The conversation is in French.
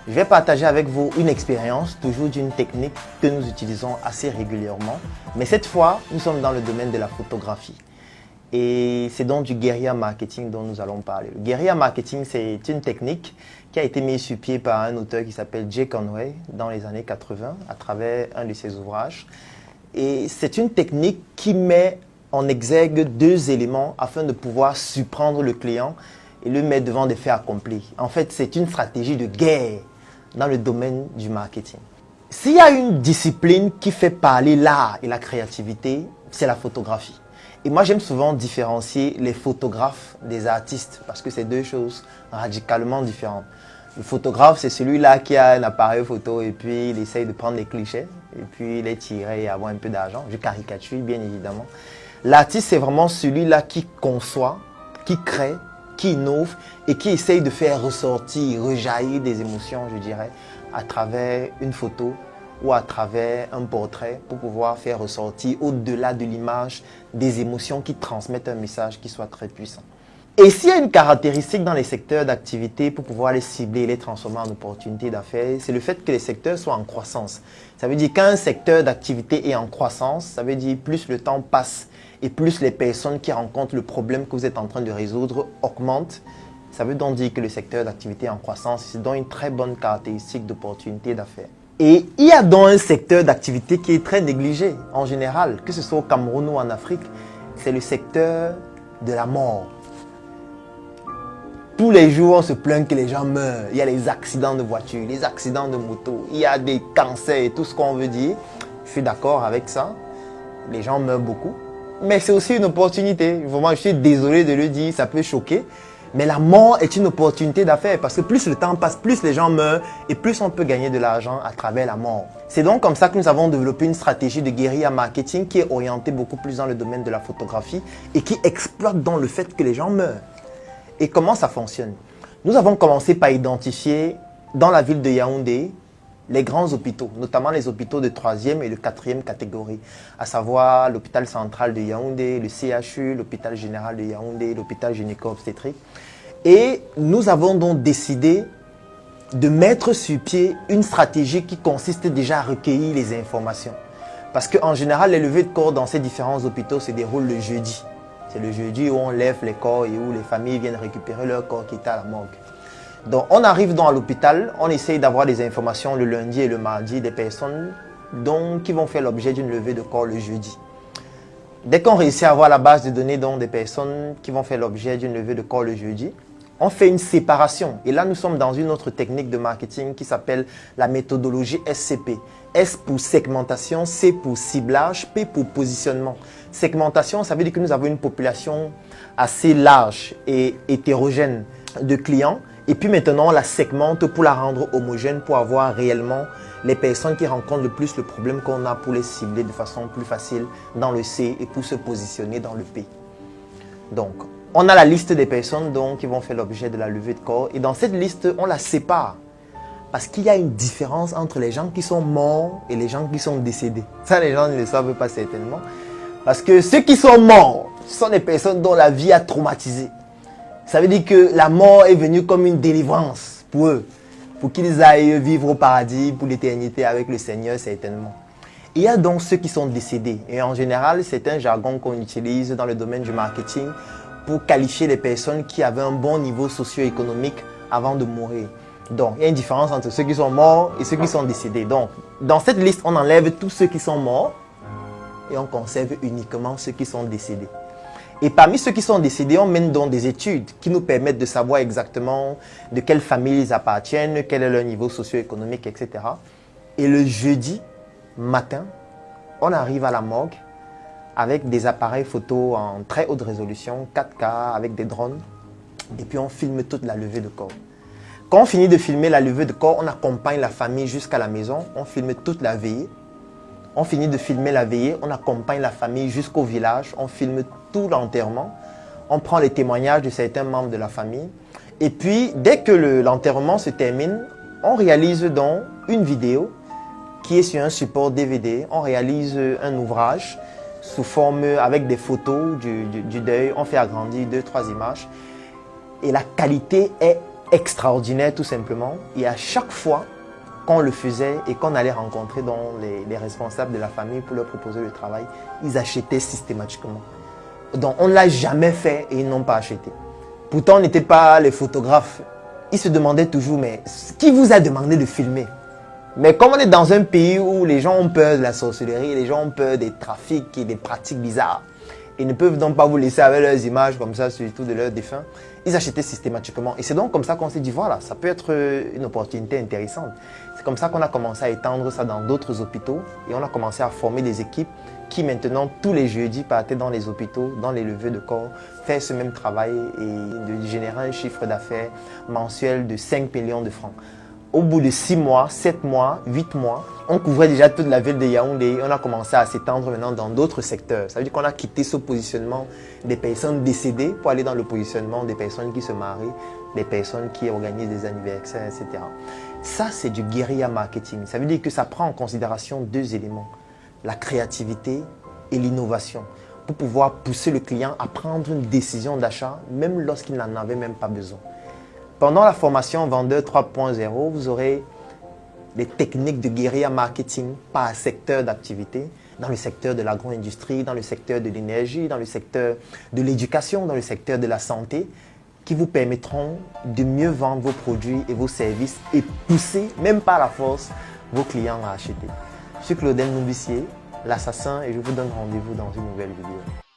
Je vais partager avec vous une expérience, toujours d'une technique que nous utilisons assez régulièrement. Mais cette fois, nous sommes dans le domaine de la photographie. Et c'est donc du guérilla marketing dont nous allons parler. Le guérilla marketing, c'est une technique qui a été mise sur pied par un auteur qui s'appelle Jay Conway dans les années 80 à travers un de ses ouvrages. Et c'est une technique qui met en exergue deux éléments afin de pouvoir surprendre le client et le mettre devant des faits accomplis. En fait, c'est une stratégie de guerre dans le domaine du marketing. S'il y a une discipline qui fait parler l'art et la créativité, c'est la photographie. Et moi, j'aime souvent différencier les photographes des artistes parce que c'est deux choses radicalement différentes. Le photographe, c'est celui-là qui a un appareil photo et puis il essaye de prendre les clichés et puis les tirer et avoir un peu d'argent. Je caricature, bien évidemment. L'artiste, c'est vraiment celui-là qui conçoit, qui crée, qui innove et qui essaye de faire ressortir, rejaillir des émotions, je dirais, à travers une photo ou à travers un portrait pour pouvoir faire ressortir au-delà de l'image des émotions qui transmettent un message qui soit très puissant. Et s'il y a une caractéristique dans les secteurs d'activité pour pouvoir les cibler et les transformer en opportunités d'affaires, c'est le fait que les secteurs soient en croissance. Ça veut dire qu'un secteur d'activité est en croissance, ça veut dire plus le temps passe et plus les personnes qui rencontrent le problème que vous êtes en train de résoudre augmentent. Ça veut donc dire que le secteur d'activité est en croissance, c'est donc une très bonne caractéristique d'opportunité d'affaires. Et il y a donc un secteur d'activité qui est très négligé en général, que ce soit au Cameroun ou en Afrique, c'est le secteur de la mort. Tous les jours, on se plaint que les gens meurent. Il y a les accidents de voiture, les accidents de moto, il y a des cancers et tout ce qu'on veut dire. Je suis d'accord avec ça. Les gens meurent beaucoup. Mais c'est aussi une opportunité. Vraiment, je suis désolé de le dire, ça peut choquer. Mais la mort est une opportunité d'affaires parce que plus le temps passe, plus les gens meurent et plus on peut gagner de l'argent à travers la mort. C'est donc comme ça que nous avons développé une stratégie de guérilla marketing qui est orientée beaucoup plus dans le domaine de la photographie et qui exploite donc le fait que les gens meurent. Et comment ça fonctionne? Nous avons commencé par identifier dans la ville de Yaoundé les grands hôpitaux, notamment les hôpitaux de 3e et de 4e catégorie, à savoir l'hôpital central de Yaoundé, le CHU, l'hôpital général de Yaoundé, l'hôpital gynéco-obstétrique. Et nous avons donc décidé de mettre sur pied une stratégie qui consiste déjà à recueillir les informations. Parce qu'en général, les levées de corps dans ces différents hôpitaux se déroulent le jeudi. C'est le jeudi où on lève les corps et où les familles viennent récupérer leur corps qui est à la morgue. Donc on arrive donc à l'hôpital, on essaye d'avoir des informations le lundi et le mardi des personnes qui vont faire l'objet d'une levée de corps le jeudi. Dès qu'on réussit à avoir la base de données donc, des personnes qui vont faire l'objet d'une levée de corps le jeudi, on fait une séparation. Et là, nous sommes dans une autre technique de marketing qui s'appelle la méthodologie SCP. S pour segmentation, C pour ciblage, P pour positionnement. Segmentation, ça veut dire que nous avons une population assez large et hétérogène de clients. Et puis maintenant, on la segmente pour la rendre homogène, pour avoir réellement les personnes qui rencontrent le plus le problème qu'on a pour les cibler de façon plus facile dans le C et pour se positionner dans le P. Donc, on a la liste des personnes qui vont faire l'objet de la levée de corps. Et dans cette liste, on la sépare. Parce qu'il y a une différence entre les gens qui sont morts et les gens qui sont décédés. Ça, les gens ne le savent pas certainement. Parce que ceux qui sont morts, ce sont des personnes dont la vie a traumatisé. Ça veut dire que la mort est venue comme une délivrance pour eux. Pour qu'ils aillent vivre au paradis pour l'éternité avec le Seigneur certainement. Il y a donc ceux qui sont décédés. Et en général, c'est un jargon qu'on utilise dans le domaine du marketing pour qualifier les personnes qui avaient un bon niveau socio-économique avant de mourir. Donc, il y a une différence entre ceux qui sont morts et ceux qui sont décédés. Donc, dans cette liste, on enlève tous ceux qui sont morts et on conserve uniquement ceux qui sont décédés. Et parmi ceux qui sont décédés, on mène donc des études qui nous permettent de savoir exactement de quelle famille ils appartiennent, quel est leur niveau socio-économique, etc. Et le jeudi matin, on arrive à la morgue avec des appareils photo en très haute résolution, 4K, avec des drones. Et puis on filme toute la levée de corps. Quand on finit de filmer la levée de corps, on accompagne la famille jusqu'à la maison. On filme toute la veillée. On finit de filmer la veillée, on accompagne la famille jusqu'au village. On filme tout l'enterrement. On prend les témoignages de certains membres de la famille. Et puis, dès que l'enterrement se termine, on réalise donc une vidéo qui est sur un support DVD. On réalise un ouvrage sous forme avec des photos du deuil. On fait agrandir 2-3 images. Et la qualité est extraordinaire tout simplement. Et à chaque fois qu'on le faisait et qu'on allait rencontrer dans les responsables de la famille pour leur proposer le travail, ils achetaient systématiquement. Donc on ne l'a jamais fait et ils n'ont pas acheté. Pourtant on n'était pas les photographes. Ils se demandaient toujours, mais qui vous a demandé de filmer? Mais comme on est dans un pays où les gens ont peur de la sorcellerie, les gens ont peur des trafics et des pratiques bizarres, ils ne peuvent donc pas vous laisser avec leurs images comme ça, surtout de leurs défunts, ils achetaient systématiquement. Et c'est donc comme ça qu'on s'est dit, voilà, ça peut être une opportunité intéressante. C'est comme ça qu'on a commencé à étendre ça dans d'autres hôpitaux et on a commencé à former des équipes qui maintenant, tous les jeudis, partaient dans les hôpitaux, dans les levées de corps, faire ce même travail et de générer un chiffre d'affaires mensuel de 5 millions de francs. Au bout de 6 mois, 7 mois, 8 mois, on couvrait déjà toute la ville de Yaoundé. On a commencé à s'étendre maintenant dans d'autres secteurs. Ça veut dire qu'on a quitté ce positionnement des personnes décédées pour aller dans le positionnement des personnes qui se marient, des personnes qui organisent des anniversaires, etc. Ça, c'est du guérilla marketing. Ça veut dire que ça prend en considération 2 éléments. La créativité et l'innovation pour pouvoir pousser le client à prendre une décision d'achat même lorsqu'il n'en avait même pas besoin. Pendant la formation Vendeur 3.0, vous aurez des techniques de guérilla marketing par secteur d'activité, dans le secteur de l'agro-industrie, dans le secteur de l'énergie, dans le secteur de l'éducation, dans le secteur de la santé, qui vous permettront de mieux vendre vos produits et vos services et pousser, même par la force, vos clients à acheter. Je suis Claudel Noubissier, l'assassin, et je vous donne rendez-vous dans une nouvelle vidéo.